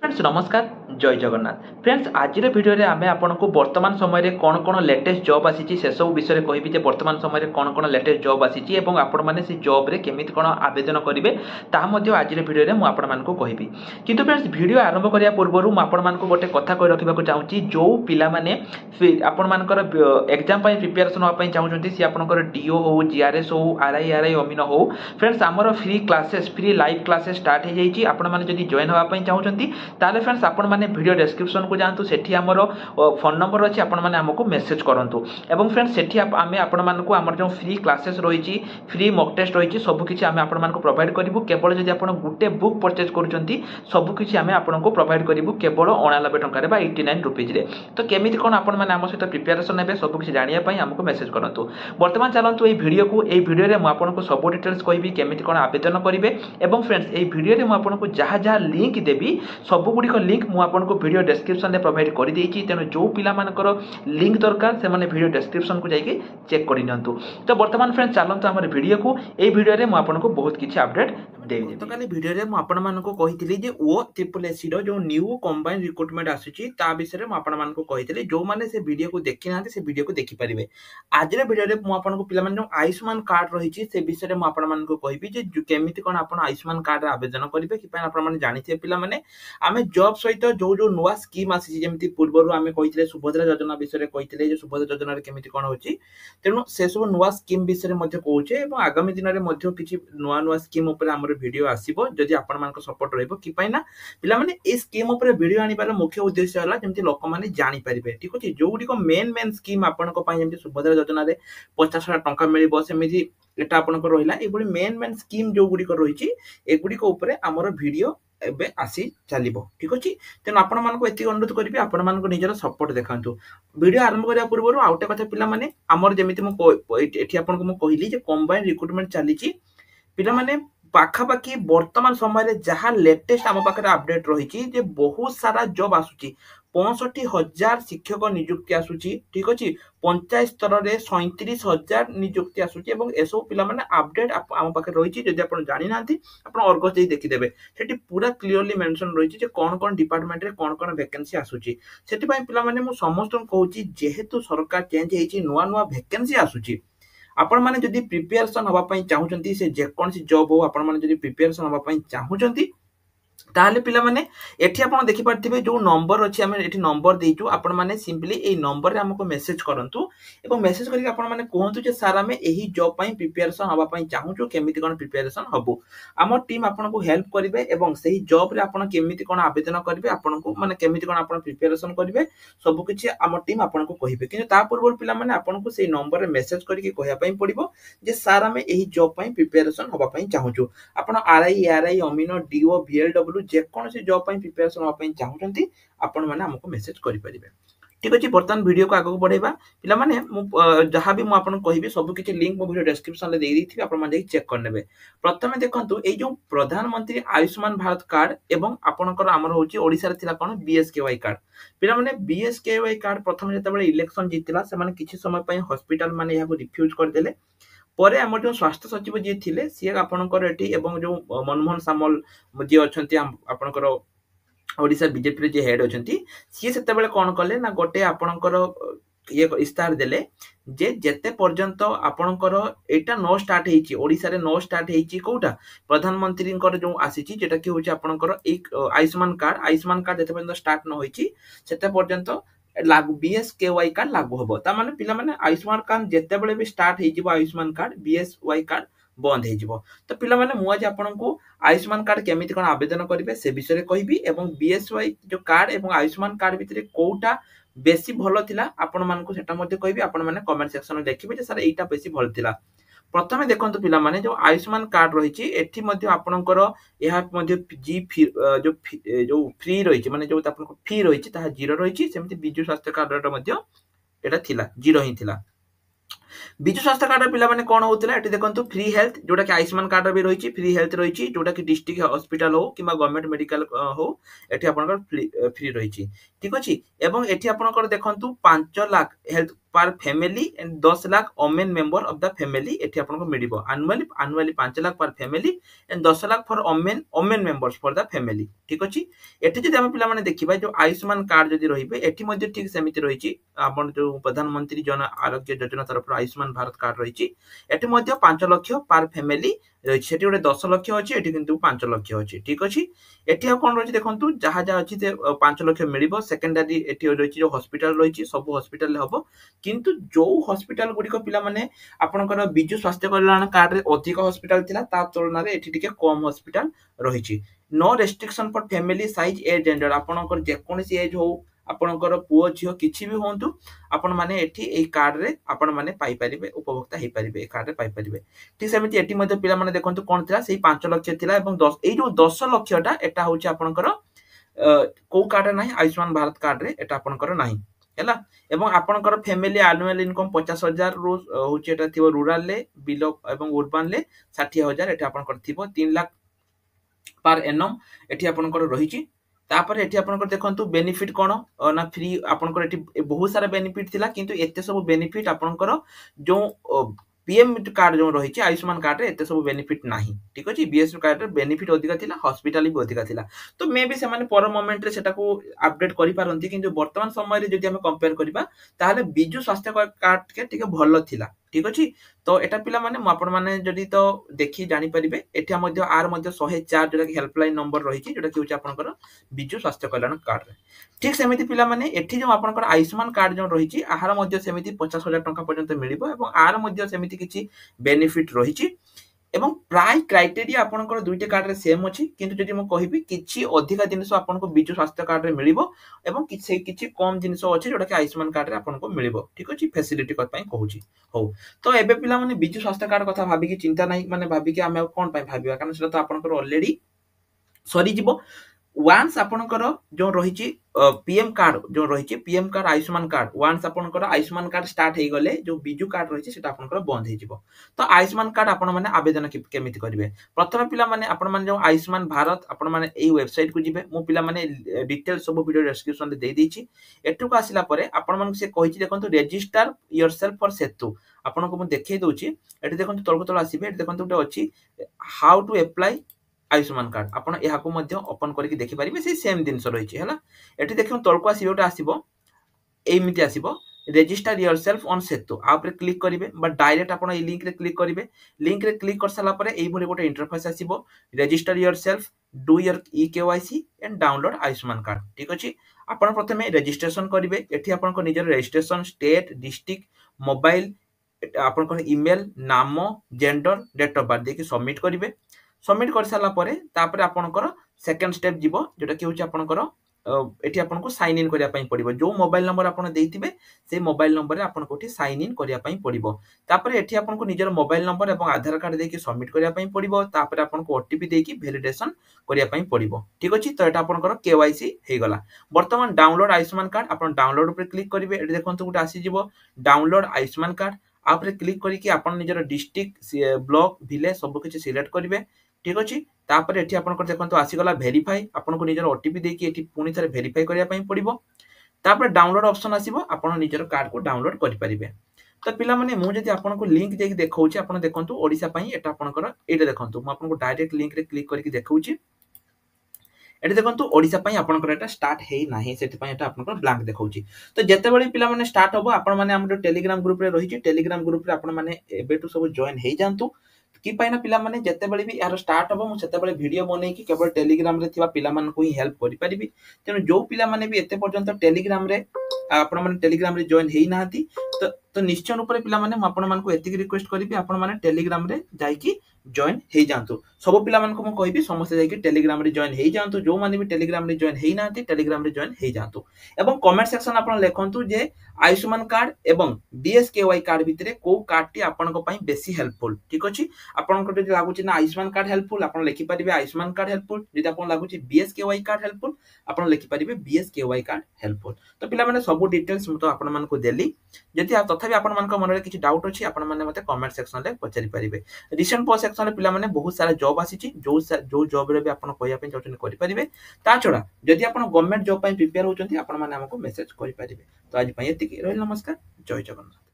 Friends नमस्कार जय Jagannath friends आज भिडियो रे आमे आपनको वर्तमान समय कौन कौन लेटेस्ट जॉब आसी से सब विषय कहबी जे वर्तमान समय कौन कौन लेटेस्ट जॉब आसी एवं आपण माने से जॉब रे केमिति कौन आवेदन करेंगे ताहा मध्ये आज भिडियो रे मु आपण मानको कहबी किंतु फ्रेंड्स वीडियो आरंभ करिया पूर्व मु आपण मानको गोटे कथा कहि रखिबा चाहूची जो पिला माने आपण मानकर एग्जाम पई प्रिपरेशन होआ पई चाहूचंती सी आपनकर डीओ हो जीआरएस हो आरआई अमीन हो फ्रेंड्स आमर free classes free live classes start हो जाइए आपण माने जदी जॉइन होआ पई चाहूचंती ताले फ्रेंड्स आपण माने वीडियो डिस्क्रिप्शन को जानतु सेठी हमरो फोन नंबर अछि आपण माने हमको मेसेज करंतु एवं फ्रेंड्स सेठी आमे आपण मानको हमर जो फ्री क्लासेस रहिछि फ्री मॉक टेस्ट रहिछि सब किछि आमे आपण मानको प्रोवाइड करिवु केवल जदी आपण गुटे बुक परचेज करूचंती सब किछि आमे आपनको प्रोवाइड करिवु केवल 89 टंका रे बा 89 रुपीज रे तो केमिति कोन आपण माने हम सहित प्रिपरेशन हेबे सब किछि जानिया पई हमको मेसेज करंतु वर्तमान चलंतु ए वीडियो रे मु आपनको सब डिटेल्स कहबी केमिति कोन आवेदन करिवे एवं फ्रेंड्स ए वीडियो रे मु आपनको जहा जहा लिंक देबी सब गुडी को लिंक मु आपनको वीडियो डिस्क्रिप्शन रे प्रोवाइड कर देछि तेनो जो पिला मानकर लिंक दरकार से माने वीडियो डिस्क्रिप्शन को जाइके चेक करि नियंतु तो वर्तमान फ्रेंड्स चलंतु हमर वीडियो को ए वीडियो रे मु आपनको बहुत किछि अपडेट देबी तो काली वीडियो रे मु आपण मानको कहितली जे ओ ट्रिपल एससी रो जो न्यू कंबाइन रिक्रूटमेंट आसुची ता विषय रे मु आपण मानको कहितली जो माने से वीडियो को देखि नांती से वीडियो को देखि परिबे आज रे वीडियो रे मु आपनको पिला माने जो आयुष्मान कार्ड रहिची से विषय रे मु आपण मानको कहिबी जे केमिति कोन आपण आयुष्मान कार्ड रे आवेदन करिवे कि पय आपण माने जानिथे पिला माने आमे जॉब सहित जो जो नुवा स्कीम आसी जेमति पूर्वरु आमे कहितले सुभद्रा योजना विषय रे कहितले जे सुभद्रा योजना रे केमिति कोन होची तेनु से सब नुवा स्कीम विषय रे मध्ये कहूचे एवं आगामी दिन रे मध्ये किछि नुवा नुवा स्कीम ऊपर हमर वीडियो आसीबो जदि आपण मानको सपोर्ट रहइबो कि पय ना पिला माने ए स्कीम ऊपर वीडियो आनिबार मुख्य उद्देश्य हला जेमति लोक माने जानि परिबे ठीक अछि जो गुडी को मेन स्कीम आपण को पय जेमति सुभद्रा योजना रे 50,000 टंका मिलिबो सेमिति एटा आपण को रहिला एगुडी मेन स्कीम जो गुडी को रहिची एगुडी को ऊपर हमर वीडियो एबे आसी चलिबो ठीक अछि तेन आपण मानको एति अनुरोध करबी आपण मानको निजर सपोर्ट देखांतु वीडियो आरंभ करिया पूर्व आउटे कथा पिला माने हमर जेमिति मो एठी आपण को मो कहिली जे कंबाइन रिक्रूटमेंट चलीची पिला माने पाखा पाखी वर्तमान समय रे जहा लेटेस्ट हम पाखरे अपडेट रहिची जे बहुत सारा जॉब आसुची 65,000 शिक्षक नियुक्ति आसुची ठीक अछि पंचायत स्तर रे 37,000 नियुक्ति आसुची एवं एसो पिला माने अपडेट हम पाखरे रहिची जदि आपण जानि नांती आपण अर्गस देई देखि देबे सेठी पूरा क्लियरली मेंशन रहिची जे कोन कोन डिपार्टमेंट रे कोन कोन वैकेंसी आसुची सेठी पय पिला माने मु समस्त कहूची जेहेतु सरकार चेंज हेची नुवा नुवा वैकेंसी आसुची आपण माने जदि प्रिपरेशन होबा पई चाहूचंती से जे कोन सी जॉब हो आपण माने जदि प्रिपरेशन होबा पई चाहूचंती ताले पिला माने एठी आपण देखि पारथिबे जो नंबर अछि हम एठी नंबर देइचु आपण माने सिंपली ए नंबर रे हमको मेसेज करंतु एवं मेसेज करिक आपण माने कहंतु जे सर हमें एही जॉब पई प्रिपरेशन होबा पई चाहूचु केमिति कोन प्रिपरेशन हबो हमर टीम आपण को हेल्प करिवे एवं सही जॉब रे आपण केमिति कोन आवेदन करिवे आपण को माने केमिति कोन आपण प्रिपरेशन करिवे सब किछि हमर टीम आपण को कहिबे किंतु ता पूर्व पिला माने आपण को सेही नंबर रे मेसेज करिक कहया पई पड़िबो जे सर हमें एही जॉब पई प्रिपरेशन होबा पई चाहूचु आपण आरआई अमीनो डीओ वीएलडब्ल्यू जे कोन से जॉब पई प्रिपरेशन होबा पई चाहूचंती आपण माने हमको मेसेज करि परिबे ठीक अछि वर्तमान वीडियो को आगो बढ़ेबा पिला माने जहां भी मु आपन कहिबे सब किछि लिंक मो वीडियो डिस्क्रिप्शन ले देई दिथिबे आपण माने चेक कर नेबे प्रथमे देखंतु ए जो प्रधानमंत्री आयुष्मान भारत कार्ड एवं आपनकर हमर होची ओडिसा रे थिला कोन बीएसकेवाई कार्ड पिला माने बीएसकेवाई कार्ड प्रथम जते बेले इलेक्शन जितिला से माने किछि समय पई हॉस्पिटल माने याको रिफ्यूज कर देले परे हमर जो स्वास्थ्य सचिव जे थिले सी आपनकर एठी एवं जो मनमोहन सामल जे अछंती आपनकर ओडिसा बीजेपी रे जे हेड अछंती सी सेते बेले कोन करले ना गोटे आपनकर ये इस्तार देले जे जेते पर्यंत आपनकर एटा नो स्टार्ट हेची ओडिसा रे नो स्टार्ट हेची कोटा प्रधानमंत्री कर जो आसीची जेटा कि होची आपनकर एक आयुष्मान कार्ड जेते पर्यंत स्टार्ट न होईची सेते पर्यंत लागू बीएसकेवाई कार्ड लागू होबो ता माने पिला माने आयुष्मान कार्ड जेते बेले भी स्टार्ट हेजिबो आयुष्मान कार्ड बीएसवाई कार्ड बंद हेजिबो तो पिला माने मु आज आपन को आयुष्मान कार्ड केमिति कोन आवेदन करिवे से विषय रे कहिबी एवं बीएसवाई जो कार्ड एवं आयुष्मान कार्ड भितरे कोउटा बेसी भलो थिला आपण मान को सेटा मध्ये कहिबी आपण माने कमेंट सेक्शन में देखिबे जे सर एटा बेसी भलो थिला प्रथमे देखंतु पिला माने जो आयुष्मान कार्ड रहिची एठी मध्ये आपनकर एहा मध्ये जो फ्री रहिची माने जो आपन को फी रहिची ता जीरो रहिची सेमति बिजु स्वास्थ्य कार्ड रे मध्ये एटा थिला जीरो ही थिला विजु स्वास्थ्य कार्ड पिला माने कोन होतला एठी देखंतु फ्री हेल्थ जोटा कि आयुष्मान कार्ड भी रहिछि फ्री हेल्थ रहिछि जोटा कि डिस्ट्रिक्ट हॉस्पिटल हो किबा गवर्नमेंट मेडिकल हो एठी आपनकर फ्री रहिछि ठीक अछि एवं एठी आपनकर देखंतु 5 lakh health per family and 10 lakh women member of the family एठी आपनको मिलिबो annually 5 lakh per family and 10 lakh for women members for the family ठीक अछि एठी जदि हम पिला माने देखिबा जो आयुष्मान कार्ड जदि रहिबे एठी मध्ये ठीक समिति रहिछि आपण जो प्रधानमंत्री जन आरोग्य योजना तरफ आयुष्मान भारत कार्ड रहिछि एठी मध्ये 5 लाख पर फैमिली रहिछि सेठी गोटे 10 लाख अछि एठी किंतु 5 लाख अछि ठीक अछि एठी आ कोन रहिछि देखंतु जहा जहा अछि ते 5 लाख मिलिबो सेकेंडरी एठी रहिछि जो हॉस्पिटल रहिछि सब हॉस्पिटल ले हबो किंतु जो हॉस्पिटल गुडी को पिला माने आपनकर बिजु स्वास्थ्य कल्याण कार्ड रे अधिक हॉस्पिटल थिला ता तुलना रे एठी टिके कम हॉस्पिटल रहिछि no restriction for family size age gender आपनकर जे कोनसी एज हो आपनकर पुओ झियो किछि भी होंतु आपण माने एठी एई कार्ड रे आपण माने पाई परिबे उपभोक्ता हेई परिबे ए कार्ड रे पाई परिबे ठीक सेमिति एठी मध्ये पिला माने देखंतु कोन थिला सेई 5 लाख थिला एवं 10 एई जो 10 लाखटा एटा होछि आपनकर को कार्ड नाही आयुष्मान भारत कार्ड रे एटा आपनकर नाही हैला एवं आपनकर फैमिली एनुअल इनकम 50,000 रो होछि एटा थिबो रूरल ले बिलो एवं अर्बन ले 60,000 एटा आपनकर थिबो 3 लाख पर एनम एठी आपनकर रहिछि तापर एठी आपनकर देखंतु बेनिफिट कोन ना फ्री आपनकर एठी बहुत सारा बेनिफिट थिला किंतु एते सब बेनिफिट आपनकर जो पीएम कार्ड जो रहिछि आयुष्मान कार्ड रे एते सब बेनिफिट नाही ठीक अछि बीएस कार्ड रे बेनिफिट अधिका थिला हॉस्पिटल भी अधिका थिला तो मे बी से माने पर मोमेंट रे सेटा को अपडेट करि पारंती किंतु वर्तमान समय रे जदि हम कंपेयर करबा ताहाले बिजु स्वास्थ्य कार्ड के टिके भलो थिला ठीक अछि तो एटा पिला माने आपण माने जदि तो देखि जानि परिबे एठा मध्ये आर मध्ये 104 जोटा कि हेल्पलाइन नंबर रहिछि जोटा कि होछि आपनकर बिजु स्वास्थ्य कल्याण कार्ड रे ठीक सेमिति पिला माने एठी जो आपनकर आयुष्मान कार्ड जो रहिछि आहार मध्ये सेमिति 50,000 टंका पर्यंत मिलिबो एवं आर मध्ये सेमिति किछि बेनिफिट रहिछि एवं प्राय क्राइटेरिया आपनकर दुईटे कार्ड रे सेम अछि किंतु जदि म कहिबी किछि अधिका जिनिस आपनको बिजु स्वास्थ्य कार्ड रे मिलिबो एवं किछि कम जिनिस अछि जोटा कि आयुष्मान कार्ड रे आपनको मिलिबो ठीक अछि फैसिलिटी कर पई कहूछि हो तो एबे पिला माने बिजु स्वास्थ्य कार्ड कथा भाबी कि चिंता नाही माने भाबी कि हम कोन पई भाबिबा कारण सेटा तो आपनकर ऑलरेडी सरी जिवो वांस आपनकर जो रहिछि पीएम कार्ड जो रहिछि पीएम कार्ड आयुष्मान कार्ड वांस आपनकर आयुष्मान कार्ड स्टार्ट हे गले जो बिजु कार्ड रहिछि सेटा आपनकर बंद हे जिवो तो आयुष्मान कार्ड आपण माने आवेदन केमिति करिवे प्रथम पिला माने आपण माने जो आयुष्मान भारत आपण माने एई वेबसाइट को जिवे मो पिला माने डिटेल सब वीडियो डिस्क्रिप्शन रे दे देछि एठु को आसिला परे आपण माने से कहिछि देखंतु रजिस्टर योरसेल्फ फॉर सेतु आपण को मु देखै दोछि एठी देखंतु तळको तळ आसीबे एठी देखंतु उटे अछि how to apply Ayushman card आपण एहा को मध्ये ओपन करके देखि परिबे से सेम दिन रही है हला एठी देखियो तळको आसीबे ओटा आसीबो एमिति आसीबो register yourself on Setu app रे क्लिक करिवे बट डायरेक्ट आपण ए लिंक रे क्लिक करिवे लिंक रे क्लिक कर साला परे एई भली गोटे इंटरफेस आसीबो register yourself do your eKYC and download Ayushman card ठीक अछि आपण प्रथमे रजिस्ट्रेशन करिवे एठी आपण को निजर रजिस्ट्रेशन स्टेट डिस्ट्रिक्ट मोबाइल आपण को ईमेल नाम जेंडर डेट ऑफ बर्थ देखि सबमिट करिवे सबमिट कर साला परे तापर आपनकर सेकंड स्टेप जीवो जेटा कि होछि आपनकर एठी आपनको साइन इन करिया पई पड़िबो जो मोबाइल नंबर आपन देइथिबे से मोबाइल नंबर रे आपनको एठी साइन इन करिया पई पड़िबो तापर एठी आपनको निजर मोबाइल नंबर एवं आधार कार्ड देकी सबमिट करिया पई पड़िबो तापर आपनको ओटीपी देकी वैलिडेशन करिया पई पड़िबो ठीक अछि तो एटा आपनकर केवाईसी हे गला वर्तमान डाउनलोड आयुष्मान कार्ड आपन डाउनलोड ऊपर क्लिक करिवे एठी देखंतु गुटा आसी जीवो डाउनलोड आयुष्मान कार्ड आप रे क्लिक करिकि आपन निजर डिस्ट्रिक्ट ब्लॉक विलेज सब किछि सिलेक्ट करिवे ठीक अछि तापर एठी आपन को देखंतु आसी गला वेरीफाई आपन को निजर ओटीपी देकी एठी पुनी थरे वेरीफाई करिया पई पड़िबो तापर डाउनलोड ऑप्शन आसीबो आपन निजर कार्ड को डाउनलोड करि परिबे तो पिला माने मु जदि आपन को लिंक देकी देखौछि आपन देखंतु ओडिसा पई एटा आपनकर एटा देखंतु मु आपन को डायरेक्ट लिंक रे क्लिक करके देखौछि एटा देखंतु ओडिसा पई आपनकर एटा स्टार्ट हेई नाही सेति पई एटा आपनकर ब्लैंक देखौछि तो जते बळी पिला माने स्टार्ट होबो आपन माने हमर टेलीग्राम ग्रुप रे रहिछि टेलीग्राम ग्रुप रे आपन माने एबेटु सब जॉइन हेई जानतु कि पाइना पिला माने जते बळे भी यार स्टार्ट होबो मु सेते बळे वीडियो बनै कि केवल टेलीग्राम रे थिबा पिला मान को ही हेल्प करि परिबी तेनु जो पिला माने भी एते पर्यंत टेलीग्राम रे आपण माने टेलीग्राम रे जॉइन हेई नाहती तो निश्चय ऊपर पिला माने आपण मान को एतिक रिक्वेस्ट करिबी आपण माने टेलीग्राम रे जाई कि जॉइन हेई जानतु सब पिला मान को मु कहिबी समस्त जाई कि टेलीग्राम रे जॉइन हेई जानतु जो माने भी टेलीग्राम रे जॉइन हेई नाहती टेलीग्राम रे जॉइन हेई जानतु एवं कमेंट सेक्शन आपण लेखंतु जे आयुष्मान कार्ड एवं बीएसकेवाई कार्ड भितरे को कार्ड टी आपण को पई बेसी हेल्पफुल ठीक अछि आपण को जदि लागु छि ना आयुष्मान कार्ड हेल्पफुल आपण लिखि परिबे आयुष्मान कार्ड हेल्पफुल जदि आपण लागु छि बीएसकेवाई कार्ड हेल्पफुल आपण लिखि परिबे बीएसकेवाई कार्ड हेल्पफुल तो पिला माने सब डिटेल्स मु तो आपण मान को देली जदि आ तथा तथापि आपण मन में किसी डाउट अच्छी आपण मैंने मत कमेंट सेक्शन में पचारि पारे। रिसेंट पोस्ट सेक्शन में पिला बहुत सारा जॉब आसी जो जॉब रे भी आपण कहया चाहते करि पारिबे। ता छड़ा जदि आपण गवर्नमेंट जॉब प्रिपेयर होचंती आपण माने हमको मेसेज करि पारिबे। तो आज एतिकी रही। नमस्कार, जय जगन्नाथ।